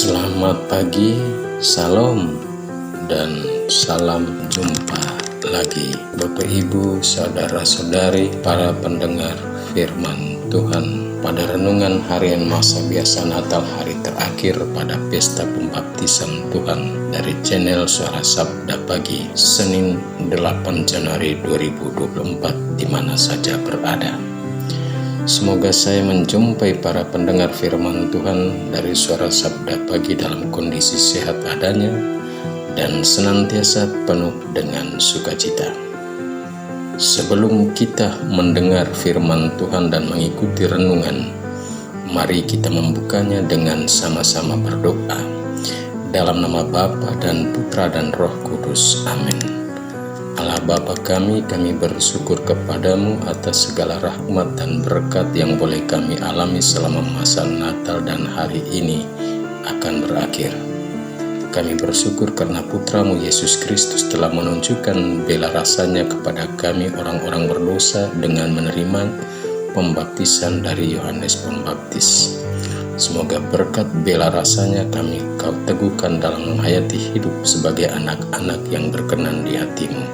Selamat pagi, salam, dan salam jumpa lagi Bapak Ibu, saudara-saudari, para pendengar firman Tuhan pada renungan harian masa biasa Natal hari terakhir pada pesta pembaptisan Tuhan dari channel Suara Sabda Pagi, Senin 8 Januari 2024 di mana saja berada. Semoga saya menjumpai para pendengar firman Tuhan dari Suara Sabda Pagi dalam kondisi sehat adanya dan senantiasa penuh dengan sukacita. Sebelum kita mendengar firman Tuhan dan mengikuti renungan, mari kita membukanya dengan sama-sama berdoa. Dalam nama Bapa dan Putra dan Roh Kudus. Amin. Allah Bapa kami bersyukur kepadamu atas segala rahmat dan berkat yang boleh kami alami selama masa Natal dan hari ini akan berakhir. Kami bersyukur karena Putramu Yesus Kristus telah menunjukkan bela rasanya kepada kami orang-orang berdosa dengan menerima pembaptisan dari Yohanes Pembaptis. Semoga berkat bela rasanya Kau teguhkan dalam menghayati hidup sebagai anak-anak yang berkenan di hati-Mu.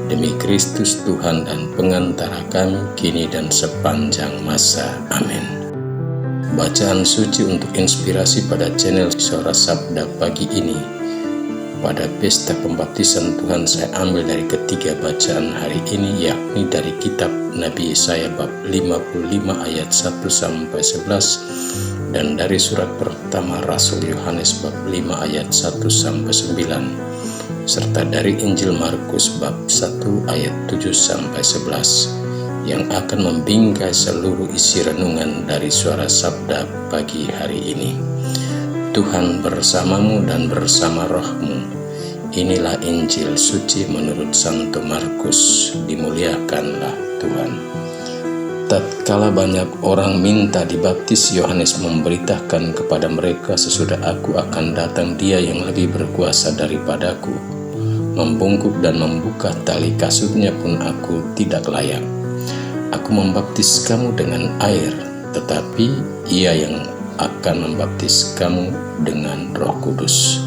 Demi Kristus Tuhan dan pengantara kami kini dan sepanjang masa. Amin. Bacaan suci untuk inspirasi pada channel Suara Sabda Pagi ini pada pesta pembaptisan Tuhan saya ambil dari ketiga bacaan hari ini, yakni dari kitab Nabi Yesaya bab 55 ayat 1-11 dan dari surat pertama Rasul Yohanes bab 5 ayat 1-9 serta dari Injil Markus bab 1 ayat 7-11 yang akan membingkai seluruh isi renungan dari Suara Sabda Pagi hari ini. Tuhan bersamamu dan bersama rohmu. Inilah Injil suci menurut Santo Markus. Dimuliakanlah Tuhan. Tatkala banyak orang minta dibaptis, Yohanes memberitakan kepada mereka, sesudah aku akan datang Dia yang lebih berkuasa daripadaku. Membungkuk dan membuka tali kasutnya pun aku tidak layak. Aku membaptis kamu dengan air, tetapi Ia yang akan membaptis kamu dengan Roh Kudus.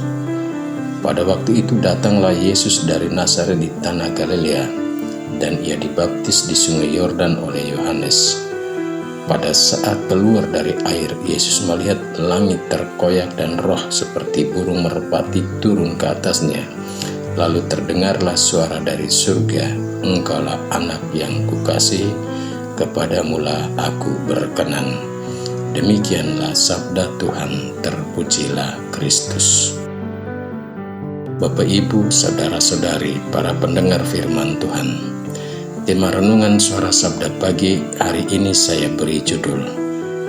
Pada waktu itu datanglah Yesus dari Nazaret di tanah Galilea, dan Ia dibaptis di sungai Yordan oleh Yohanes. Pada saat keluar dari air, Yesus melihat langit terkoyak dan roh seperti burung merpati turun ke atasnya. Lalu terdengarlah suara dari surga, Engkaulah anak yang kukasihi, kepadamulah aku berkenan. Demikianlah sabda Tuhan, terpujilah Kristus. Bapak Ibu, saudara-saudari, para pendengar firman Tuhan, tema renungan Suara Sabda Pagi hari ini saya beri judul,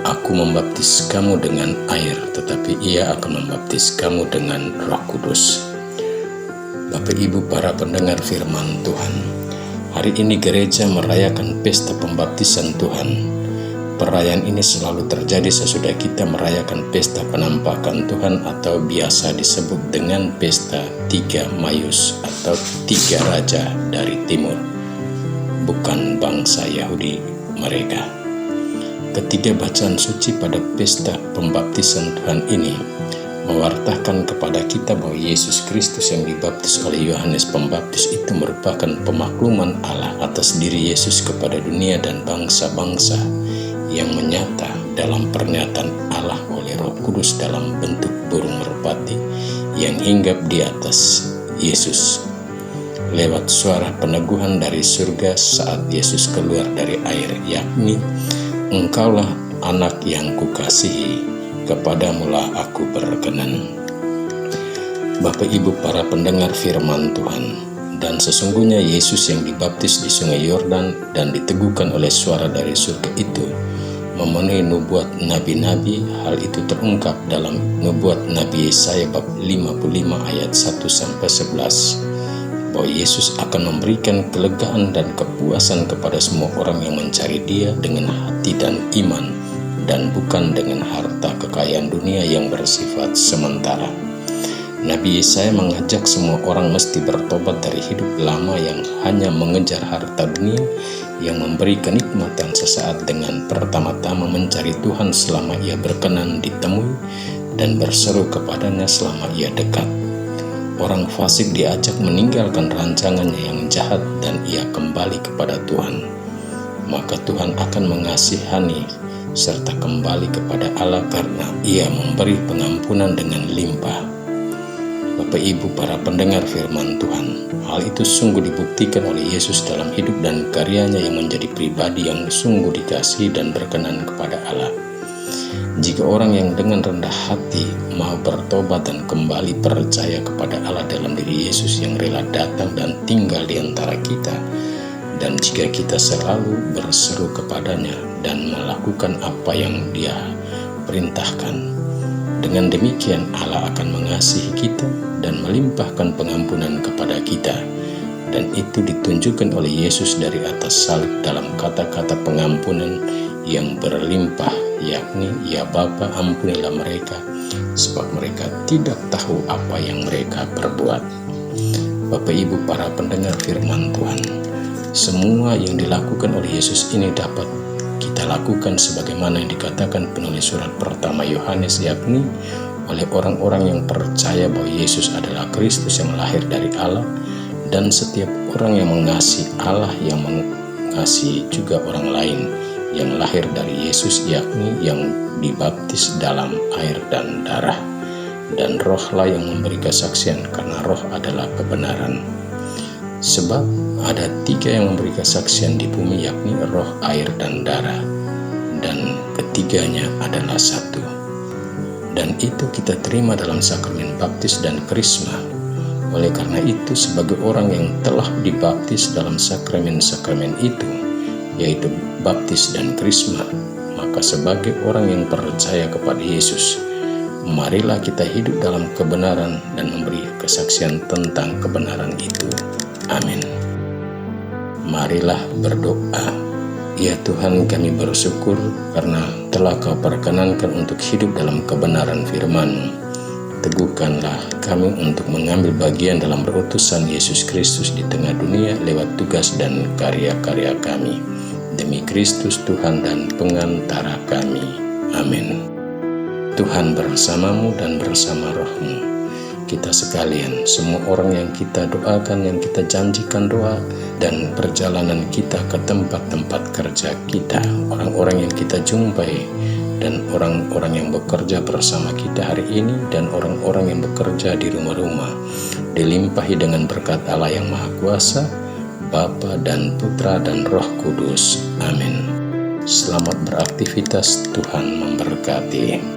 Aku membaptis kamu dengan air, tetapi Ia akan membaptis kamu dengan Roh Kudus. Bapak Ibu, para pendengar firman Tuhan, hari ini gereja merayakan pesta pembaptisan Tuhan. Perayaan ini selalu terjadi sesudah kita merayakan pesta penampakan Tuhan atau biasa disebut dengan pesta Tiga Mayus atau Tiga Raja dari Timur, bukan bangsa Yahudi mereka. Ketiga bacaan suci pada pesta pembaptisan Tuhan ini mewartakan kepada kita bahwa Yesus Kristus yang dibaptis oleh Yohanes Pembaptis itu merupakan pemakluman Allah atas diri Yesus kepada dunia dan bangsa-bangsa yang menyata dalam pernyataan Allah oleh Roh Kudus dalam bentuk burung merpati yang hinggap di atas Yesus lewat suara peneguhan dari surga saat Yesus keluar dari air, yakni Engkaulah anak yang kukasihi, kepadamulah aku berkenan. Bapak Ibu, para pendengar firman Tuhan, dan sesungguhnya Yesus yang dibaptis di sungai Yordan dan diteguhkan oleh suara dari surga itu memenuhi nubuat nabi-nabi. Hal itu terungkap dalam nubuat Nabi Yesaya bab 55 ayat 1-11 bahwa Yesus akan memberikan kelegaan dan kepuasan kepada semua orang yang mencari Dia dengan hati dan iman, dan bukan dengan harta kekayaan dunia yang bersifat sementara. Nabi Yesaya mengajak semua orang mesti bertobat dari hidup lama yang hanya mengejar harta dunia yang memberi kenikmatan sesaat dengan pertama-tama mencari Tuhan selama ia berkenan ditemui dan berseru kepadanya selama ia dekat. Orang fasik diajak meninggalkan rancangannya yang jahat dan ia kembali kepada Tuhan. Maka Tuhan akan mengasihani serta kembali kepada Allah karena ia memberi pengampunan dengan limpah. Bapak Ibu para pendengar firman Tuhan, hal itu sungguh dibuktikan oleh Yesus dalam hidup dan karyanya yang menjadi pribadi yang sungguh dikasihi dan berkenan kepada Allah. Jika orang yang dengan rendah hati mau bertobat dan kembali percaya kepada Allah dalam diri Yesus yang rela datang dan tinggal di antara kita, dan jika kita selalu berseru kepadanya dan melakukan apa yang Dia perintahkan, dengan demikian Allah akan mengasihi kita dan melimpahkan pengampunan kepada kita. Dan itu ditunjukkan oleh Yesus dari atas salib dalam kata-kata pengampunan yang berlimpah, yakni, "Ya Bapa, ampunilah mereka, sebab mereka tidak tahu apa yang mereka perbuat." Bapak Ibu para pendengar firman Tuhan, semua yang dilakukan oleh Yesus ini dapat kita lakukan sebagaimana yang dikatakan penulis surat pertama Yohanes, yakni oleh orang-orang yang percaya bahwa Yesus adalah Kristus yang lahir dari Allah, dan setiap orang yang mengasihi Allah yang mengasihi juga orang lain yang lahir dari Yesus, yakni yang dibaptis dalam air dan darah, dan rohlah yang memberi kesaksian karena roh adalah kebenaran. Sebab ada 3 yang memberi kesaksian di bumi, yakni roh, air, dan darah, dan ketiganya adalah satu. Dan itu kita terima dalam sakramen baptis dan krisma. Oleh karena itu, sebagai orang yang telah dibaptis dalam sakramen-sakramen itu, yaitu baptis dan krisma, maka sebagai orang yang percaya kepada Yesus, marilah kita hidup dalam kebenaran dan memberi kesaksian tentang kebenaran itu. Amin. Marilah berdoa. Ya Tuhan, kami bersyukur karena telah Kau perkenankan untuk hidup dalam kebenaran firman-Mu. Teguhkanlah kami untuk mengambil bagian dalam berutusan Yesus Kristus di tengah dunia lewat tugas dan karya-karya kami. Demi Kristus Tuhan dan pengantara kami. Amin. Tuhan bersamamu dan bersama roh-Mu. Kita sekalian, semua orang yang kita doakan, yang kita janjikan doa, dan perjalanan kita ke tempat-tempat kerja kita, orang-orang yang kita jumpai, dan orang-orang yang bekerja bersama kita hari ini, dan orang-orang yang bekerja di rumah-rumah, dilimpahi dengan berkat Allah yang Maha Kuasa, Bapa dan Putra dan Roh Kudus. Amin. Selamat beraktivitas, Tuhan memberkati.